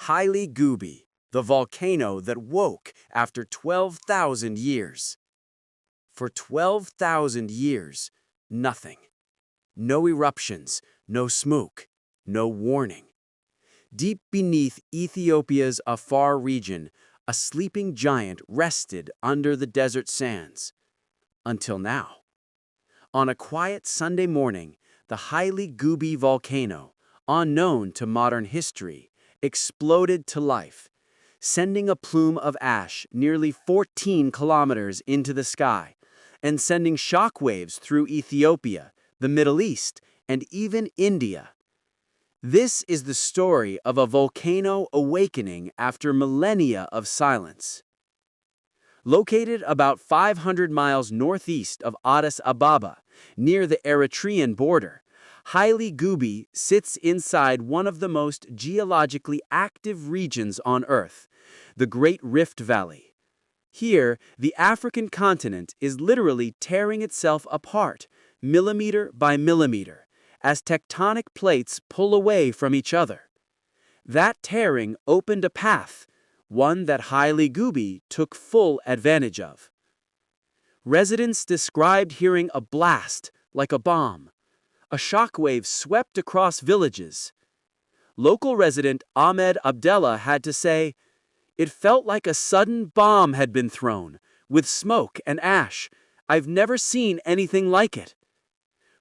Hayli Gubbi, the volcano that woke after 12,000 years. For 12,000 years, nothing. No eruptions, no smoke, no warning. Deep beneath Ethiopia's Afar region, a sleeping giant rested under the desert sands. Until now. On a quiet Sunday morning, the Hayli Gubbi volcano, unknown to modern history, exploded to life, sending a plume of ash nearly 14 kilometers into the sky, and sending shockwaves through Ethiopia, the Middle East, and even India. This is the story of a volcano awakening after millennia of silence. Located about 500 miles northeast of Addis Ababa, near the Eritrean border, Hayli Gubbi sits inside one of the most geologically active regions on Earth, the Great Rift Valley. Here, the African continent is literally tearing itself apart, millimeter by millimeter, as tectonic plates pull away from each other. That tearing opened a path, one that Hayli Gubbi took full advantage of. Residents described hearing a blast, like a bomb. A shockwave swept across villages. Local resident Ahmed Abdallah had to say, "It felt like a sudden bomb had been thrown, with smoke and ash. I've never seen anything like it."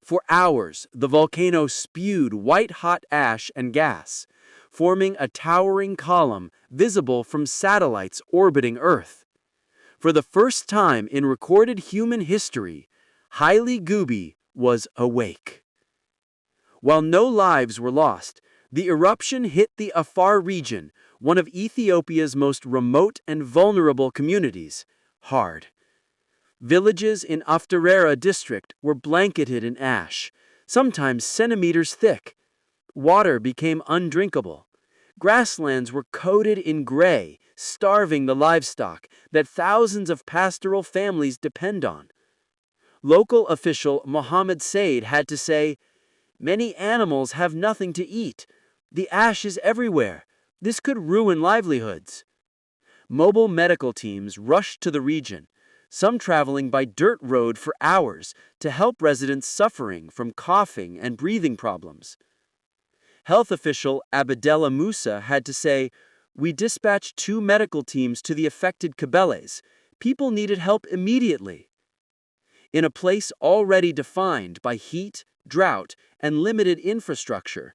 For hours, the volcano spewed white-hot ash and gas, forming a towering column visible from satellites orbiting Earth. For the first time in recorded human history, Hayli Gubbi was awake. While no lives were lost, the eruption hit the Afar region, one of Ethiopia's most remote and vulnerable communities, hard. Villages in Afar district were blanketed in ash, sometimes centimeters thick. Water became undrinkable. Grasslands were coated in gray, starving the livestock that thousands of pastoral families depend on. Local official Mohammed Said had to say, "Many animals have nothing to eat. The ash is everywhere. This could ruin livelihoods." Mobile medical teams rushed to the region, some traveling by dirt road for hours to help residents suffering from coughing and breathing problems. Health official Abdallah Musa had to say, "We dispatched 2 medical teams to the affected Kabeles. People needed help immediately." In a place already defined by heat, drought, and limited infrastructure,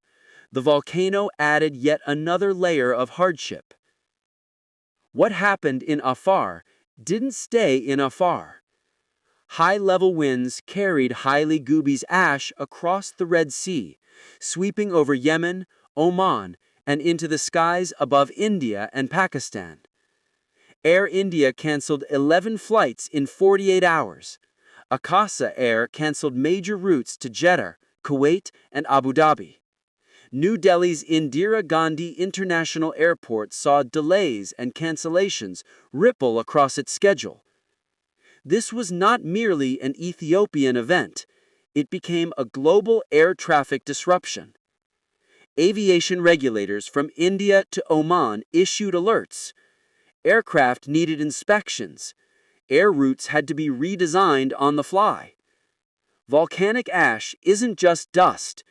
the volcano added yet another layer of hardship. What happened in Afar didn't stay in Afar. High-level winds carried Hayli Gubbi's ash across the Red Sea, sweeping over Yemen, Oman, and into the skies above India and Pakistan. Air India canceled 11 flights in 48 hours. Akasa Air canceled major routes to Jeddah, Kuwait, and Abu Dhabi. New Delhi's Indira Gandhi International Airport saw delays and cancellations ripple across its schedule. This was not merely an Ethiopian event. It became a global air traffic disruption. Aviation regulators from India to Oman issued alerts. Aircraft needed inspections. Air routes had to be redesigned on the fly. Volcanic ash isn't just dust.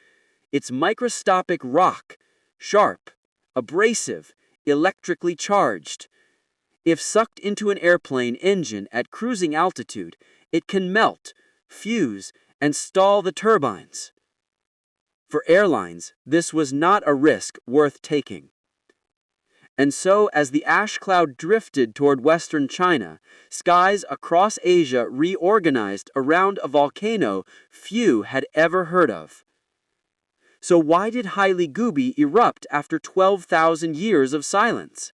It's microscopic rock, sharp, abrasive, electrically charged. If sucked into an airplane engine at cruising altitude, it can melt, fuse, and stall the turbines. For airlines, this was not a risk worth taking. And so, as the ash cloud drifted toward western China, skies across Asia reorganized around a volcano few had ever heard of. So why did Hayli Gubbi erupt after 12,000 years of silence?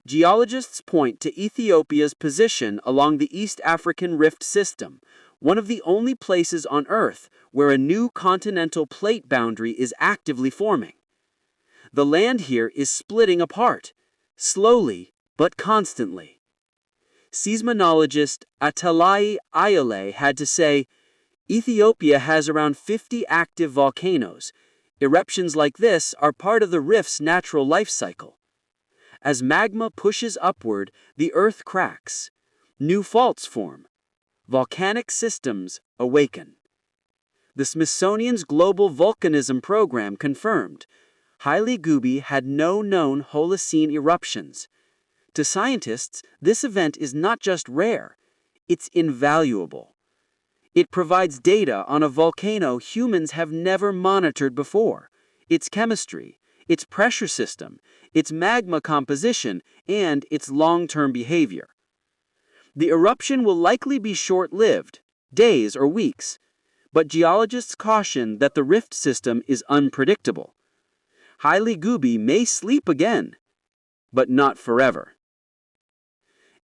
Geologists point to Ethiopia's position along the East African Rift System, one of the only places on Earth where a new continental plate boundary is actively forming. The land here is splitting apart, slowly but constantly. Seismologist Atalay Ayale had to say, "Ethiopia has around 50 active volcanoes. Eruptions like this are part of the rift's natural life cycle. As magma pushes upward, the Earth cracks. New faults form. Volcanic systems awaken. The Smithsonian's Global Volcanism Program confirmed Hayli Gubbi had no known Holocene eruptions. To scientists, this event is not just rare, it's invaluable. It provides data on a volcano humans have never monitored before, its chemistry, its pressure system, its magma composition, and its long-term behavior. The eruption will likely be short-lived, days or weeks, but geologists caution that the rift system is unpredictable. Hayli Gubbi may sleep again, but not forever.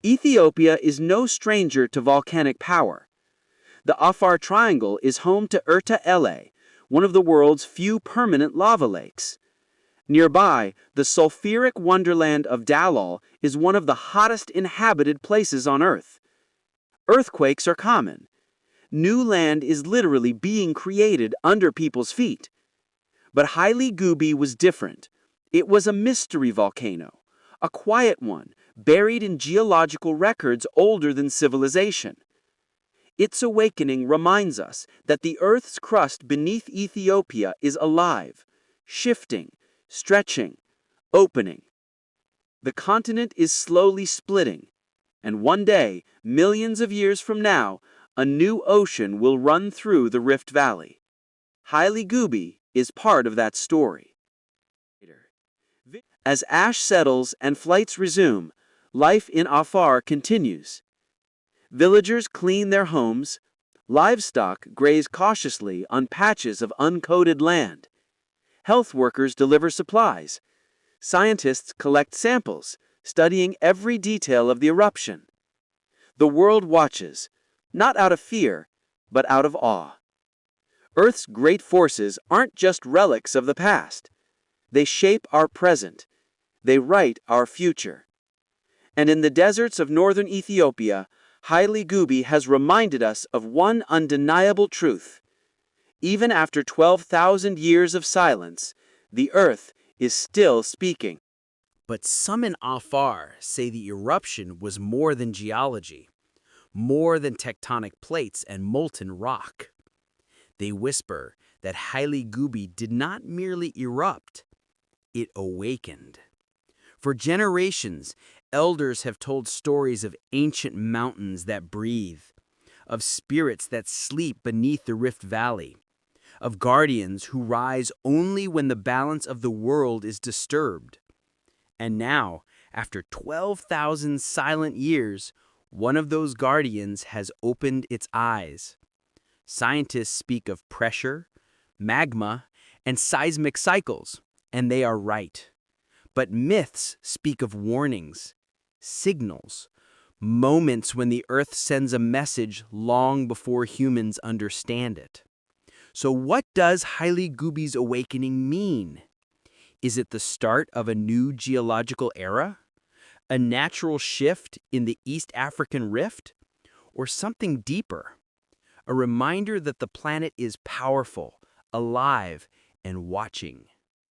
Ethiopia is no stranger to volcanic power. The Afar Triangle is home to Erta Ele, one of the world's few permanent lava lakes. Nearby, the sulfuric wonderland of Dalal is one of the hottest inhabited places on Earth. Earthquakes are common. New land is literally being created under people's feet. But Hayli Gubbi was different. It was a mystery volcano, a quiet one, buried in geological records older than civilization. Its awakening reminds us that the Earth's crust beneath Ethiopia is alive, shifting, stretching, opening. The continent is slowly splitting, and one day, millions of years from now, a new ocean will run through the Rift Valley. Hayli Gubbi is part of that story. As ash settles and flights resume, life in Afar continues. Villagers clean their homes, livestock graze cautiously on patches of uncoated land. Health workers deliver supplies. Scientists collect samples, studying every detail of the eruption. The world watches, not out of fear, but out of awe. Earth's great forces aren't just relics of the past. They shape our present. They write our future. And in the deserts of northern Ethiopia, Hayli Gubbi has reminded us of one undeniable truth. Even after 12,000 years of silence, the Earth is still speaking. But some in Afar say the eruption was more than geology, more than tectonic plates and molten rock. They whisper that Hayli Gubbi did not merely erupt, it awakened. For generations, elders have told stories of ancient mountains that breathe, of spirits that sleep beneath the Rift Valley, of guardians who rise only when the balance of the world is disturbed. And now, after 12,000 silent years, one of those guardians has opened its eyes. Scientists speak of pressure, magma, and seismic cycles, and they are right. But myths speak of warnings, signals, moments when the Earth sends a message long before humans understand it. So what does Hayli Gubbi's awakening mean? Is it the start of a new geological era? A natural shift in the East African Rift? Or something deeper? A reminder that the planet is powerful, alive, and watching.